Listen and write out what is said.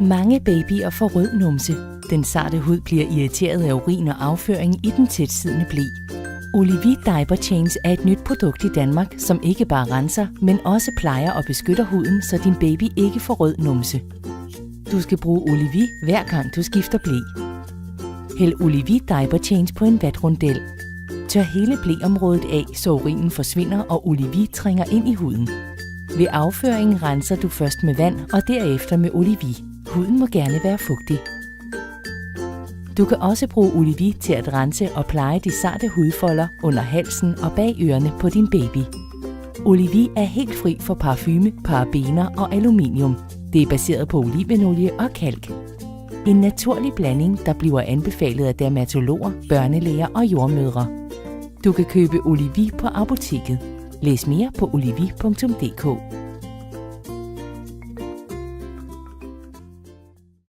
Mange babyer får rød numse. Den sarte hud bliver irriteret af urin og afføring i den tætsiddende ble. Olivie Diaper Change er et nyt produkt i Danmark, som ikke bare renser, men også plejer og beskytter huden, så din baby ikke får rød numse. Du skal bruge Olivie hver gang du skifter ble. Hæld Olivie Diaper Change på en vatrundel. Tør hele bleområdet af, så urinen forsvinder og Olivie trænger ind i huden. Ved afføringen renser du først med vand og derefter med Olivie. Huden må gerne være fugtig. Du kan også bruge Olivie til at rense og pleje de sarte hudfolder under halsen og bag ørerne på din baby. Olivie er helt fri for parfume, parabener og aluminium. Det er baseret på olivenolie og kalk. En naturlig blanding, der bliver anbefalet af dermatologer, børnelæger og jordmødre. Du kan købe Olivie på apoteket. Læs mere på olivie.dk.